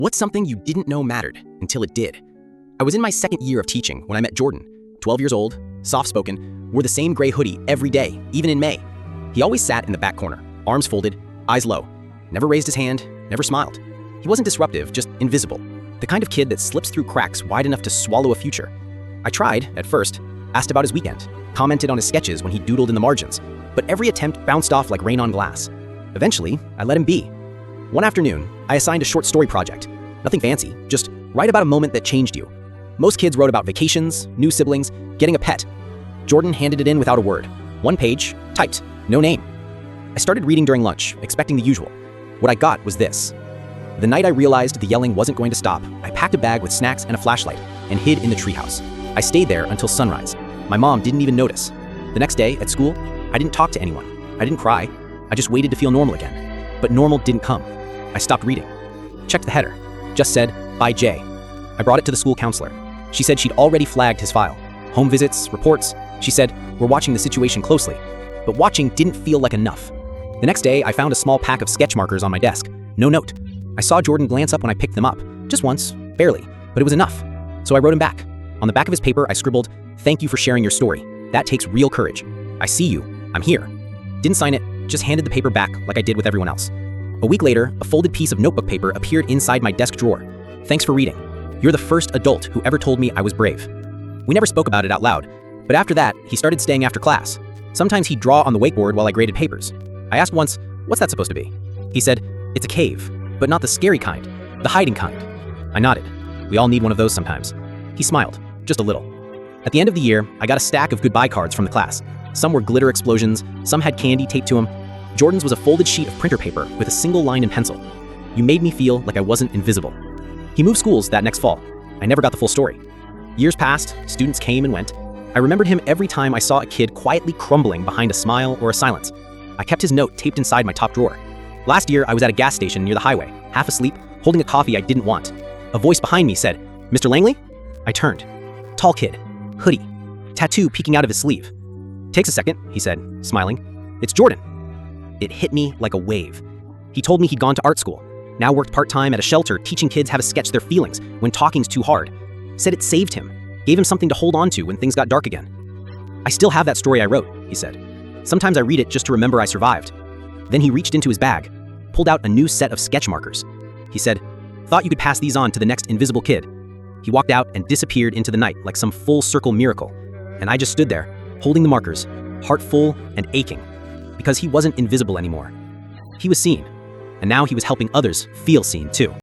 What's something you didn't know mattered until it did? I was in my second year of teaching when I met Jordan, 12 years old, soft-spoken, wore the same gray hoodie every day, even in May. He always sat in the back corner, arms folded, eyes low, never raised his hand, never smiled. He wasn't disruptive, just invisible, the kind of kid that slips through cracks wide enough to swallow a future. I tried, at first, asked about his weekend, commented on his sketches when he doodled in the margins, but every attempt bounced off like rain on glass. Eventually, I let him be. One afternoon, I assigned a short story project. Nothing fancy, just write about a moment that changed you. Most kids wrote about vacations, new siblings, getting a pet. Jordan handed it in without a word. One page, typed, no name. I started reading during lunch, expecting the usual. What I got was this. The night I realized the yelling wasn't going to stop, I packed a bag with snacks and a flashlight and hid in the treehouse. I stayed there until sunrise. My mom didn't even notice. The next day, at school, I didn't talk to anyone. I didn't cry. I just waited to feel normal again. But normal didn't come. I stopped reading. Checked the header. Just said, by Jay. I brought it to the school counselor. She said she'd already flagged his file. Home visits, reports. She said, we're watching the situation closely. But watching didn't feel like enough. The next day, I found a small pack of sketch markers on my desk. No note. I saw Jordan glance up when I picked them up. Just once, barely, but it was enough. So I wrote him back. On the back of his paper, I scribbled, thank you for sharing your story. That takes real courage. I see you. I'm here. Didn't sign it, just handed the paper back like I did with everyone else. A week later, a folded piece of notebook paper appeared inside my desk drawer. Thanks for reading. You're the first adult who ever told me I was brave. We never spoke about it out loud, but after that, he started staying after class. Sometimes he'd draw on the wakeboard while I graded papers. I asked once, what's that supposed to be? He said, it's a cave, but not the scary kind, the hiding kind. I nodded. We all need one of those sometimes. He smiled, just a little. At the end of the year, I got a stack of goodbye cards from the class. Some were glitter explosions, some had candy taped to them. Jordan's was a folded sheet of printer paper with a single line in pencil. You made me feel like I wasn't invisible. He moved schools that next fall. I never got the full story. Years passed, students came and went. I remembered him every time I saw a kid quietly crumbling behind a smile or a silence. I kept his note taped inside my top drawer. Last year, I was at a gas station near the highway, half asleep, holding a coffee I didn't want. A voice behind me said, Mr. Langley? I turned. Tall kid, hoodie, tattoo peeking out of his sleeve. Takes a second, he said, smiling. It's Jordan. It hit me like a wave. He told me he'd gone to art school, now worked part-time at a shelter teaching kids how to sketch their feelings when talking's too hard. Said it saved him, gave him something to hold on to when things got dark again. I still have that story I wrote, he said. Sometimes I read it just to remember I survived. Then he reached into his bag, pulled out a new set of sketch markers. He said, thought you could pass these on to the next invisible kid. He walked out and disappeared into the night like some full circle miracle. And I just stood there, holding the markers, heart full and aching, because he wasn't invisible anymore. He was seen, and now he was helping others feel seen too.